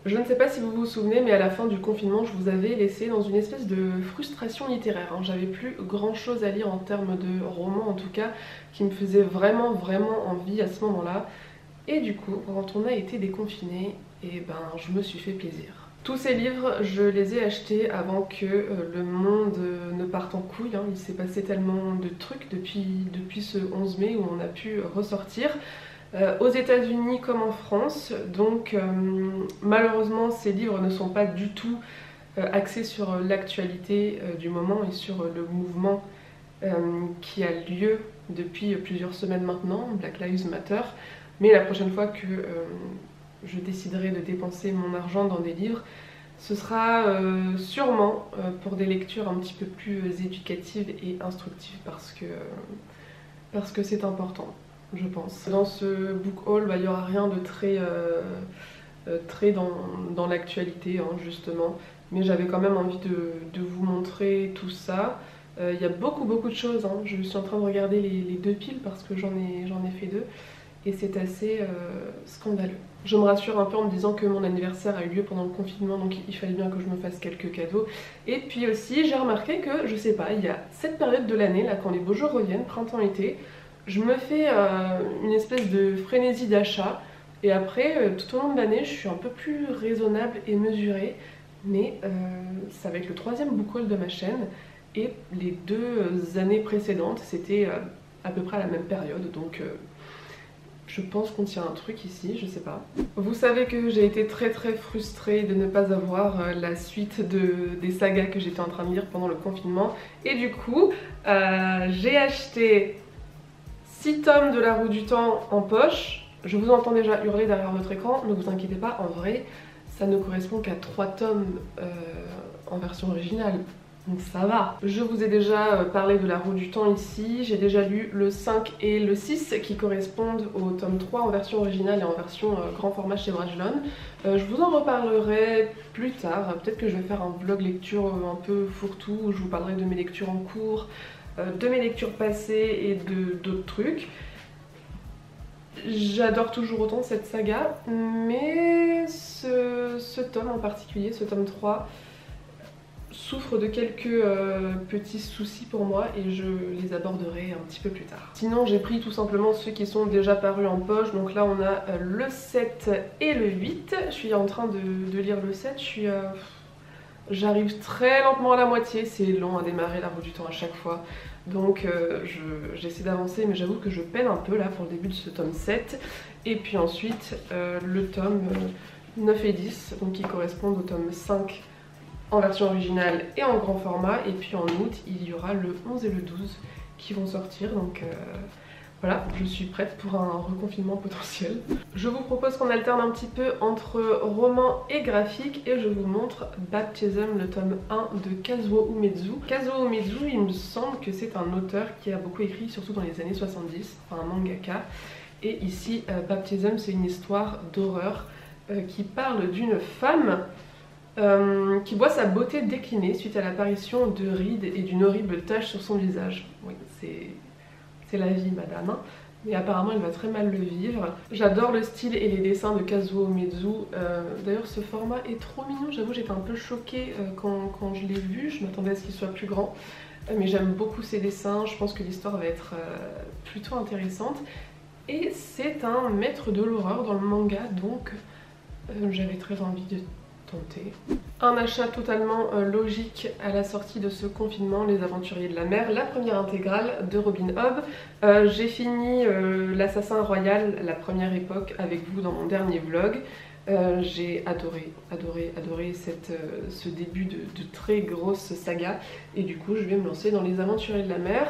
Je ne sais pas si vous vous souvenez, mais à la fin du confinement, je vous avais laissé dans une espèce de frustration littéraire, hein. J'avais plus grand chose à lire en termes de romans en tout cas, qui me faisait vraiment envie à ce moment-là. Et du coup, quand on a été déconfiné, et ben je me suis fait plaisir. Tous ces livres, je les ai achetés avant que le monde ne parte en couille, hein. Il s'est passé tellement de trucs depuis ce 11 mai où on a pu ressortir. Aux États-Unis comme en France, donc malheureusement ces livres ne sont pas du tout axés sur l'actualité du moment et sur le mouvement qui a lieu depuis plusieurs semaines maintenant, Black Lives Matter. Mais la prochaine fois que je déciderai de dépenser mon argent dans des livres, ce sera sûrement pour des lectures un petit peu plus éducatives et instructives parce que c'est important, je pense. Dans ce book haul, il n'y aura rien de très dans l'actualité, hein, justement, mais j'avais quand même envie de vous montrer tout ça. Il y a beaucoup de choses, hein. Je suis en train de regarder les deux piles parce que j'en ai fait deux et c'est assez scandaleux. Je me rassure un peu en me disant que mon anniversaire a eu lieu pendant le confinement, donc il fallait bien que je me fasse quelques cadeaux. Et puis aussi j'ai remarqué que, je sais pas, il y a cette période de l'année, là, quand les beaux jours reviennent, printemps-été, je me fais une espèce de frénésie d'achat. Et après, tout au long de l'année, je suis un peu plus raisonnable et mesurée. Mais ça va être le troisième book haul de ma chaîne. Et les deux années précédentes, c'était à peu près à la même période. Donc je pense qu'on tient un truc ici, je sais pas. Vous savez que j'ai été très frustrée de ne pas avoir la suite des sagas que j'étais en train de lire pendant le confinement. Et du coup, j'ai acheté 6 tomes de La Roue du Temps en poche. Je vous entends déjà hurler derrière votre écran, ne vous inquiétez pas, en vrai, ça ne correspond qu'à 3 tomes en version originale. Donc ça va. Je vous ai déjà parlé de La Roue du Temps ici, j'ai déjà lu le 5 et le 6 qui correspondent au tome 3 en version originale et en version grand format chez Brajlon. Je vous en reparlerai plus tard, peut-être que je vais faire un vlog lecture un peu fourre-tout où je vous parlerai de mes lectures en cours, de mes lectures passées et d'autres trucs. J'adore toujours autant cette saga, mais ce tome en particulier, ce tome 3, souffre de quelques petits soucis pour moi et je les aborderai un petit peu plus tard. Sinon j'ai pris tout simplement ceux qui sont déjà parus en poche, donc là on a le 7 et le 8. Je suis en train de lire le 7, j'arrive très lentement à la moitié, c'est long à démarrer La Roue du Temps à chaque fois. Donc j'essaie d'avancer mais j'avoue que je peine un peu là pour le début de ce tome 7. Et puis ensuite le tome 9 et 10, donc qui correspondent au tome 5 en version originale et en grand format. Et puis en août il y aura le 11 et le 12 qui vont sortir, donc voilà, je suis prête pour un reconfinement potentiel. Je vous propose qu'on alterne un petit peu entre roman et graphique et je vous montre Baptism, le tome 1 de Kazuo Umezu. Kazuo Umezu, il me semble que c'est un auteur qui a beaucoup écrit, surtout dans les années 70, enfin un mangaka. Et ici, Baptism, c'est une histoire d'horreur qui parle d'une femme qui voit sa beauté décliner suite à l'apparition de rides et d'une horrible tache sur son visage. Oui, c'est la vie, madame, hein. Mais apparemment elle va très mal le vivre. J'adore le style et les dessins de Kazuo Umezu. D'ailleurs ce format est trop mignon, j'avoue j'étais un peu choquée quand je l'ai vu, je m'attendais à ce qu'il soit plus grand. Mais j'aime beaucoup ses dessins, je pense que l'histoire va être plutôt intéressante. Et c'est un maître de l'horreur dans le manga, donc j'avais très envie de tenter. Un achat totalement logique à la sortie de ce confinement, Les Aventuriers de la Mer, la première intégrale de Robin Hobb. J'ai fini L'Assassin Royal, la première époque, avec vous dans mon dernier vlog. J'ai adoré ce début de très grosse saga et du coup je vais me lancer dans Les Aventuriers de la Mer.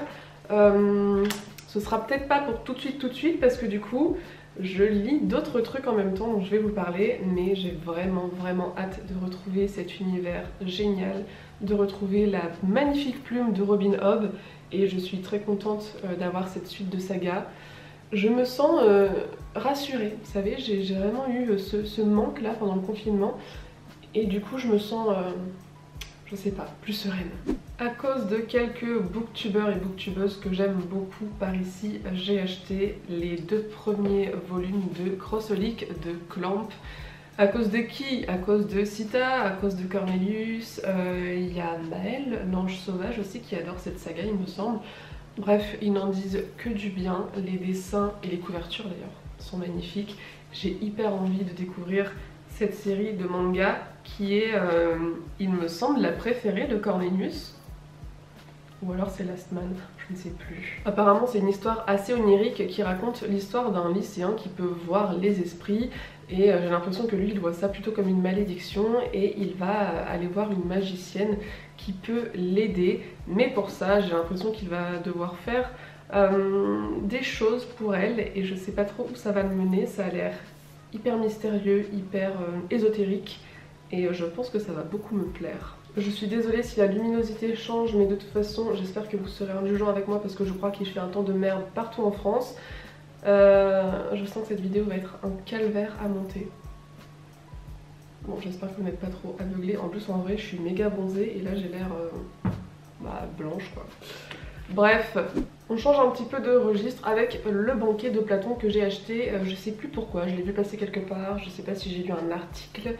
Ce sera peut-être pas pour tout de suite parce que du coup je lis d'autres trucs en même temps dont je vais vous parler, mais j'ai vraiment hâte de retrouver cet univers génial, de retrouver la magnifique plume de Robin Hobb et je suis très contente d'avoir cette suite de saga. Je me sens rassurée, vous savez, j'ai vraiment eu ce manque là pendant le confinement et du coup je me sens, je sais pas, plus sereine. À cause de quelques booktubeurs et booktubeuses que j'aime beaucoup par ici, j'ai acheté les 2 premiers volumes de Crossolik de Clamp. À cause de qui? À cause de Sita, à cause de Cornelius, il y a Maël, l'ange sauvage aussi, qui adore cette saga il me semble. Bref, ils n'en disent que du bien, les dessins et les couvertures d'ailleurs sont magnifiques. J'ai hyper envie de découvrir cette série de manga qui est, il me semble, la préférée de Cornelius. Ou alors c'est Last Man, je ne sais plus. Apparemment c'est une histoire assez onirique qui raconte l'histoire d'un lycéen qui peut voir les esprits. Et j'ai l'impression que lui il voit ça plutôt comme une malédiction et il va aller voir une magicienne qui peut l'aider. Mais pour ça j'ai l'impression qu'il va devoir faire des choses pour elle et je sais pas trop où ça va le mener. Ça a l'air hyper mystérieux, hyper ésotérique et je pense que ça va beaucoup me plaire. Je suis désolée si la luminosité change mais de toute façon j'espère que vous serez indulgents avec moi parce que je crois qu'il fait un temps de merde partout en France. Je sens que cette vidéo va être un calvaire à monter. Bon, j'espère que vous n'êtes pas trop aveuglés. En plus, en vrai, je suis méga bronzée et là, j'ai l'air blanche, quoi. Bref, on change un petit peu de registre avec le banquet de Platon que j'ai acheté. Je sais plus pourquoi, je l'ai vu passer quelque part. Je sais pas si j'ai lu un article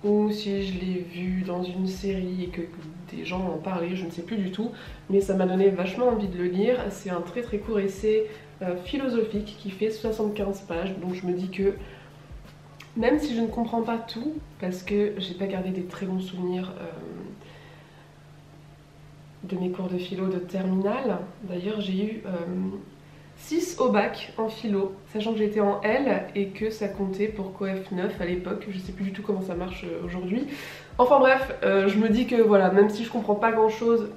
ou si je l'ai vu dans une série et que des gens en parlaient, je ne sais plus du tout. Mais ça m'a donné vachement envie de le lire. C'est un très très court essai philosophique qui fait 75 pages, donc je me dis que même si je ne comprends pas tout, parce que j'ai pas gardé des très bons souvenirs de mes cours de philo de terminale, d'ailleurs j'ai eu 6 au bac en philo, sachant que j'étais en L et que ça comptait pour coef 9 à l'époque, je sais plus du tout comment ça marche aujourd'hui. Enfin bref, je me dis que voilà, même si je comprends pas grand chose,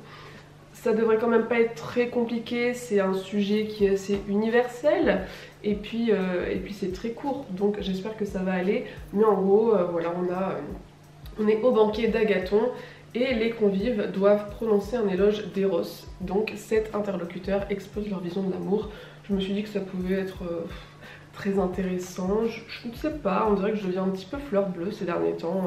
ça devrait quand même pas être très compliqué, c'est un sujet qui est assez universel et puis c'est très court donc j'espère que ça va aller. Mais en gros voilà, on est au banquet d'Agathon et les convives doivent prononcer un éloge d'Eros. Donc 7 interlocuteurs exposent leur vision de l'amour. Je me suis dit que ça pouvait être très intéressant, je ne sais pas, on dirait que je deviens un petit peu fleur bleue ces derniers temps.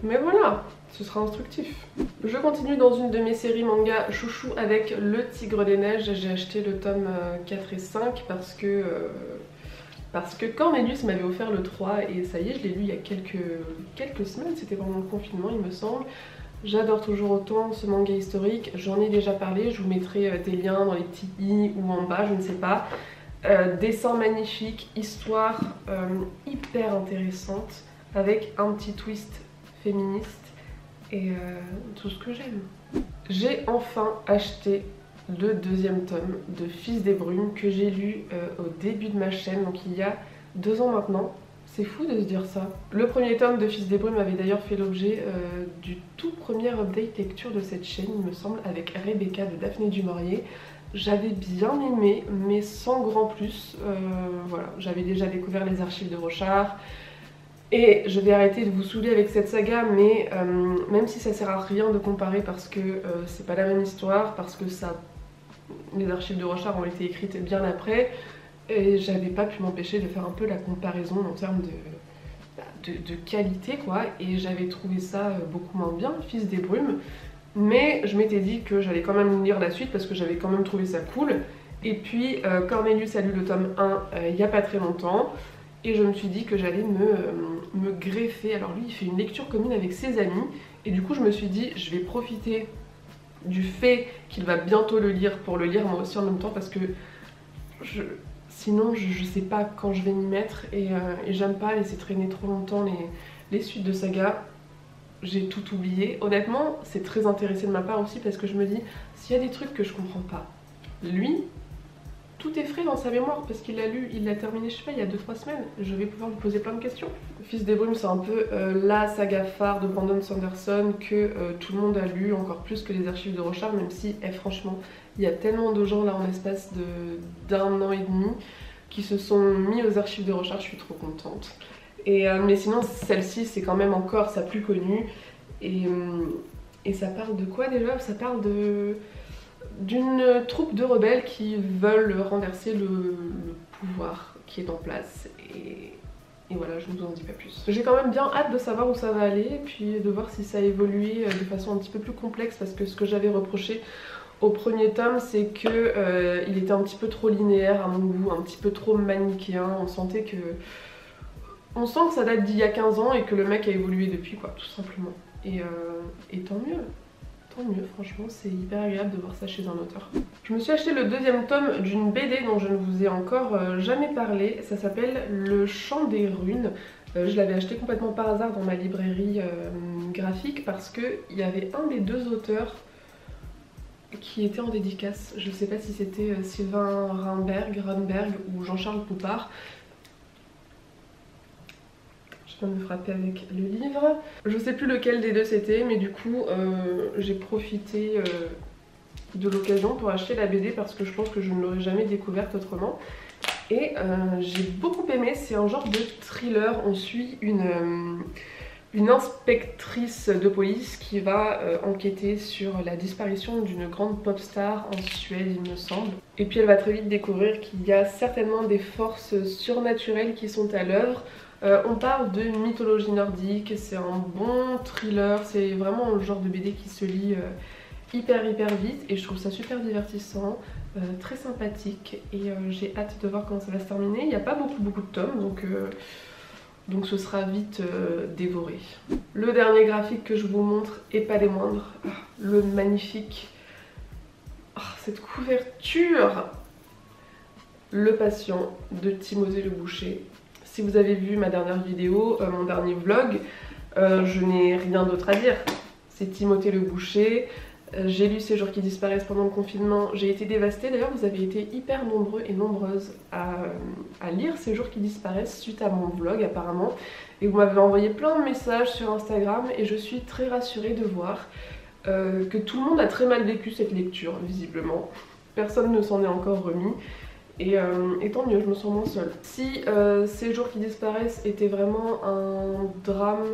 Mais voilà, ce sera instructif. Je continue dans une de mes séries manga chouchou avec Le Tigre des Neiges. J'ai acheté le tome 4 et 5 parce que Cornelius m'avait offert le 3 et ça y est, je l'ai lu il y a quelques semaines, c'était pendant le confinement il me semble. J'adore toujours autant ce manga historique, j'en ai déjà parlé, je vous mettrai des liens dans les petits i ou en bas, je ne sais pas. Dessin magnifique, histoire hyper intéressante avec un petit twist féministe et tout ce que j'aime. J'ai enfin acheté le 2e tome de Fils des Brumes que j'ai lu au début de ma chaîne, donc il y a 2 ans maintenant. C'est fou de se dire ça. Le premier tome de Fils des Brumes avait d'ailleurs fait l'objet du tout premier update lecture de cette chaîne, il me semble, avec Rebecca de Daphné du Maurier. J'avais bien aimé, mais sans grand plus. Voilà, j'avais déjà découvert les archives de Rochard. Et je vais arrêter de vous saouler avec cette saga, mais même si ça sert à rien de comparer parce que c'est pas la même histoire, parce que les archives de Rochard ont été écrites bien après, et j'avais pas pu m'empêcher de faire un peu la comparaison en termes de qualité quoi, et j'avais trouvé ça beaucoup moins bien, Fils des Brumes, mais je m'étais dit que j'allais quand même lire la suite parce que j'avais quand même trouvé ça cool. Et puis Cornelius a lu le tome 1 il y a pas très longtemps. Et je me suis dit que j'allais me greffer. Alors lui il fait une lecture commune avec ses amis et du coup je me suis dit je vais profiter du fait qu'il va bientôt le lire pour le lire moi aussi en même temps parce que sinon je sais pas quand je vais m'y mettre et j'aime pas laisser traîner trop longtemps les suites de saga. J'ai tout oublié. Honnêtement c'est très intéressé de ma part aussi parce que je me dis s'il y a des trucs que je comprends pas, lui tout est frais dans sa mémoire parce qu'il l'a lu, il l'a terminé je sais pas il y a 2-3 semaines, je vais pouvoir lui poser plein de questions. Fils des Brumes c'est un peu la saga phare de Brandon Sanderson que tout le monde a lu, encore plus que les archives de Rochard, même si franchement il y a tellement de gens là en espace d'un an et demi qui se sont mis aux archives de Rochard, je suis trop contente. Mais sinon celle-ci c'est quand même encore sa plus connue et ça parle de quoi déjà? Ça parle d'une troupe de rebelles qui veulent renverser le pouvoir qui est en place et voilà, je ne vous en dis pas plus. J'ai quand même bien hâte de savoir où ça va aller et puis de voir si ça a évolué de façon un petit peu plus complexe parce que ce que j'avais reproché au premier tome c'est que il était un petit peu trop linéaire à mon goût, un petit peu trop manichéen, on sentait On sent que ça date d'il y a 15 ans et que le mec a évolué depuis quoi, tout simplement. Et tant mieux. Tant mieux, franchement, c'est hyper agréable de voir ça chez un auteur. Je me suis acheté le deuxième tome d'une BD dont je ne vous ai encore jamais parlé. Ça s'appelle Le Chant des Runes. Je l'avais acheté complètement par hasard dans ma librairie graphique parce qu'il y avait un des deux auteurs qui était en dédicace. Je ne sais pas si c'était Sylvain Runberg ou Jean-Charles Poupart. Je viens de me frapper avec le livre. Je sais plus lequel des deux c'était, mais du coup j'ai profité de l'occasion pour acheter la BD parce que je pense que je ne l'aurais jamais découverte autrement. Et j'ai beaucoup aimé, c'est un genre de thriller. On suit une inspectrice de police qui va enquêter sur la disparition d'une grande pop star en Suède, il me semble. Et puis elle va très vite découvrir qu'il y a certainement des forces surnaturelles qui sont à l'œuvre. On parle de mythologie nordique, c'est un bon thriller, c'est vraiment le genre de BD qui se lit hyper vite et je trouve ça super divertissant, très sympathique et j'ai hâte de voir comment ça va se terminer. Il n'y a pas beaucoup de tomes donc ce sera vite dévoré. Le dernier graphique que je vous montre et pas des moindres, le magnifique, cette couverture, Le Patient de Timothée Le Boucher. Si vous avez vu ma dernière vidéo, mon dernier vlog, je n'ai rien d'autre à dire. C'est Timothée Le Boucher. J'ai lu Ces jours qui disparaissent pendant le confinement. J'ai été dévastée. D'ailleurs, vous avez été hyper nombreux et nombreuses à lire Ces jours qui disparaissent suite à mon vlog apparemment. Et vous m'avez envoyé plein de messages sur Instagram et je suis très rassurée de voir que tout le monde a très mal vécu cette lecture, visiblement. Personne ne s'en est encore remis. Et tant mieux, je me sens moins seule. Si Ces jours qui disparaissent était vraiment un drame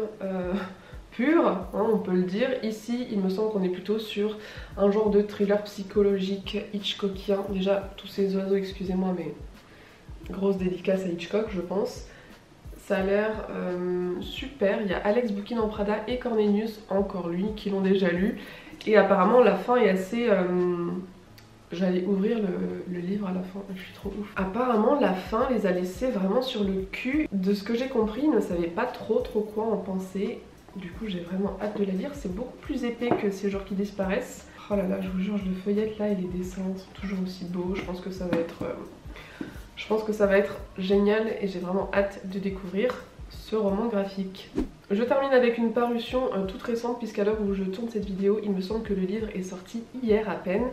pur, hein, on peut le dire, ici il me semble qu'on est plutôt sur un genre de thriller psychologique hitchcockien. Déjà, tous ces oiseaux, excusez-moi, mais grosse dédicace à Hitchcock, je pense. Ça a l'air super. Il y a Alex Bouquin en Prada et Cornelius, encore lui, qui l'ont déjà lu. Et apparemment, la fin est assez... J'allais ouvrir le livre à la fin, je suis trop ouf. Apparemment la fin les a laissés vraiment sur le cul. De ce que j'ai compris, ils ne savaient pas trop quoi en penser. Du coup j'ai vraiment hâte de la lire, c'est beaucoup plus épais que Ces jours qui disparaissent. Oh là là, je vous jure, je le feuillette là et les dessins sont toujours aussi beaux. Je pense que ça va être génial et j'ai vraiment hâte de découvrir ce roman graphique. Je termine avec une parution toute récente puisqu'à l'heure où je tourne cette vidéo, il me semble que le livre est sorti hier à peine.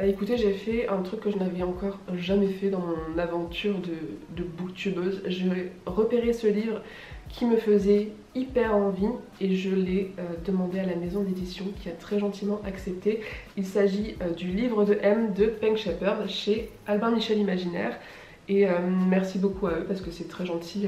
Écoutez, j'ai fait un truc que je n'avais encore jamais fait dans mon aventure de booktubeuse. J'ai repéré ce livre qui me faisait hyper envie et je l'ai demandé à la maison d'édition qui a très gentiment accepté. Il s'agit du livre de M de Peng Shepherd chez Albin Michel Imaginaire. Et merci beaucoup à eux parce que c'est très gentil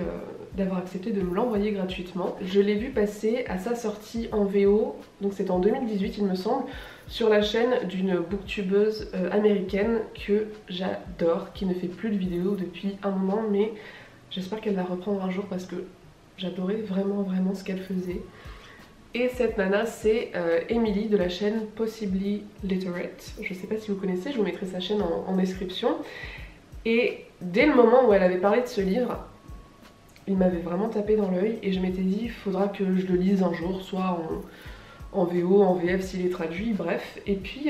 d'avoir accepté de me l'envoyer gratuitement. Je l'ai vu passer à sa sortie en VO, donc c'est en 2018 il me semble, sur la chaîne d'une booktubeuse américaine que j'adore, qui ne fait plus de vidéos depuis un moment, mais j'espère qu'elle va reprendre un jour parce que j'adorais vraiment ce qu'elle faisait. Et cette nana c'est Emily de la chaîne Possibly Literate. Je sais pas si vous connaissez, je vous mettrai sa chaîne en description. Et dès le moment où elle avait parlé de ce livre, il m'avait vraiment tapé dans l'œil et je m'étais dit il faudra que je le lise un jour, soit en VO, en VF s'il est traduit, bref. Et puis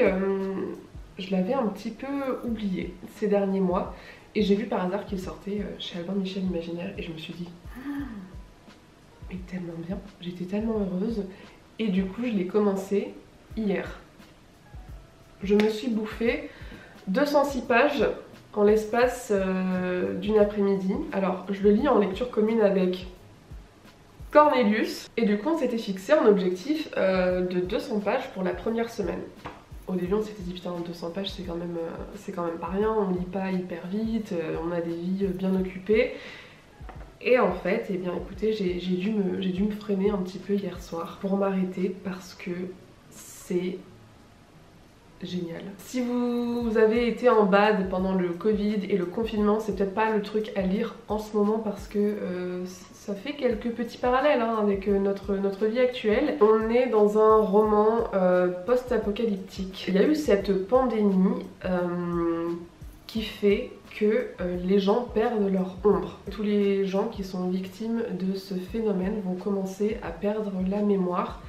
je l'avais un petit peu oublié ces derniers mois et j'ai vu par hasard qu'il sortait chez Albin Michel Imaginaire et je me suis dit mais tellement bien, j'étais tellement heureuse et du coup je l'ai commencé hier. Je me suis bouffé 206 pages en l'espace d'une après-midi. Alors je le lis en lecture commune avec Cornelius et du coup on s'était fixé un objectif de 200 pages pour la première semaine. Au début on s'était dit putain 200 pages c'est quand même pas rien, on lit pas hyper vite, on a des vies bien occupées. Et en fait, eh bien écoutez, j'ai dû me freiner un petit peu hier soir pour m'arrêter parce que c'est génial. Si vous avez été en bad pendant le Covid et le confinement, c'est peut-être pas le truc à lire en ce moment parce que ça fait quelques petits parallèles hein, avec notre vie actuelle. On est dans un roman post-apocalyptique. Il y a eu cette pandémie qui fait que les gens perdent leur ombre. Tous les gens qui sont victimes de ce phénomène vont commencer à perdre la mémoire,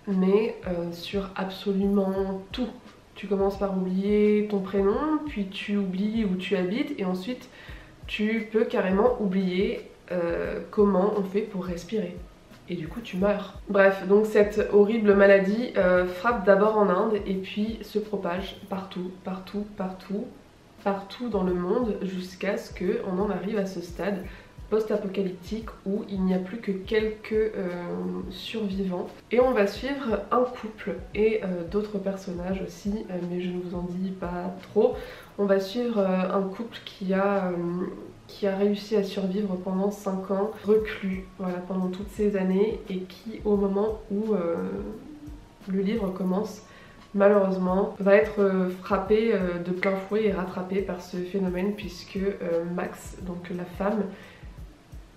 mais sur absolument tout. Tu commences par oublier ton prénom, puis tu oublies où tu habites, et ensuite tu peux carrément oublier comment on fait pour respirer. Et du coup tu meurs. Bref, donc cette horrible maladie frappe d'abord en Inde et puis se propage partout, partout, partout, partout dans le monde jusqu'à ce qu'on en arrive à ce stade post-apocalyptique où il n'y a plus que quelques survivants. Et on va suivre un couple et d'autres personnages aussi, mais je ne vous en dis pas trop. On va suivre un couple qui a réussi à survivre pendant 5 ans, reclus, voilà, pendant toutes ces années, et qui, au moment où le livre commence, malheureusement, va être frappé de plein fouet et rattrapé par ce phénomène, puisque Max, donc la femme,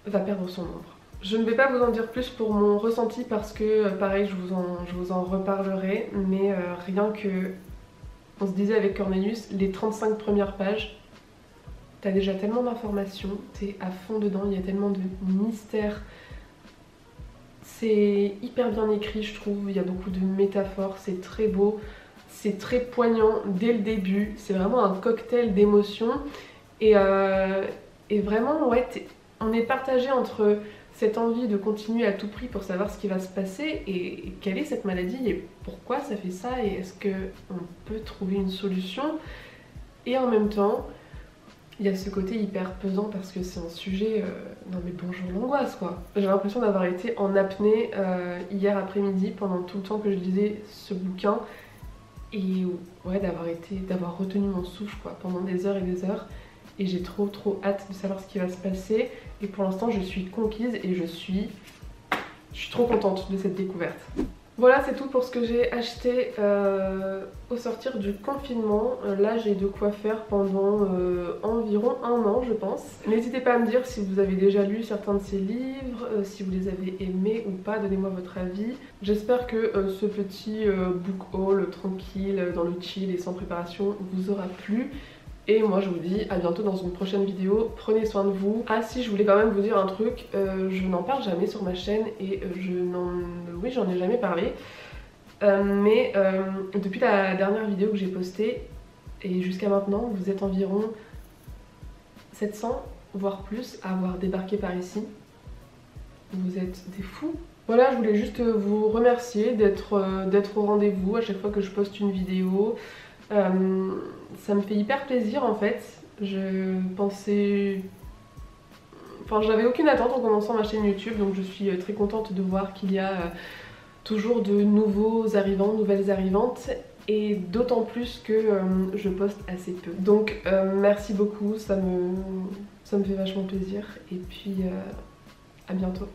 va perdre son ombre. Je ne vais pas vous en dire plus pour mon ressenti parce que, pareil, je vous en reparlerai, mais rien que, on se disait avec Cornelius, les 35 premières pages, t'as déjà tellement d'informations, t'es à fond dedans, il y a tellement de mystères. C'est hyper bien écrit, je trouve, il y a beaucoup de métaphores, c'est très beau, c'est très poignant dès le début, c'est vraiment un cocktail d'émotions. Et vraiment, ouais, on est partagé entre cette envie de continuer à tout prix pour savoir ce qui va se passer et quelle est cette maladie et pourquoi ça fait ça et est-ce qu'on peut trouver une solution. Et en même temps, il y a ce côté hyper pesant parce que c'est un sujet... Non mais bonjour l'angoisse quoi. J'ai l'impression d'avoir été en apnée hier après-midi pendant tout le temps que je lisais ce bouquin et ouais, d'avoir retenu mon souffle quoi pendant des heures et des heures. Et j'ai trop hâte de savoir ce qui va se passer. Et pour l'instant je suis conquise et je suis trop contente de cette découverte. Voilà, c'est tout pour ce que j'ai acheté au sortir du confinement. Là j'ai de quoi faire pendant environ 1 an je pense. N'hésitez pas à me dire si vous avez déjà lu certains de ces livres, si vous les avez aimés ou pas, donnez-moi votre avis. J'espère que ce petit book haul tranquille, dans le chill et sans préparation vous aura plu. Et moi je vous dis à bientôt dans une prochaine vidéo, prenez soin de vous. Ah si, je voulais quand même vous dire un truc, je n'en parle jamais sur ma chaîne et j'en ai jamais parlé. Mais depuis la dernière vidéo que j'ai postée et jusqu'à maintenant, vous êtes environ 700 voire plus à avoir débarqué par ici. Vous êtes des fous. Voilà, je voulais juste vous remercier d'être au rendez-vous à chaque fois que je poste une vidéo. Ça me fait hyper plaisir en fait. Je pensais... Enfin, j'avais aucune attente en commençant ma chaîne YouTube, donc je suis très contente de voir qu'il y a toujours de nouveaux arrivants, nouvelles arrivantes, et d'autant plus que je poste assez peu. Donc merci beaucoup, ça me fait vachement plaisir, et puis à bientôt.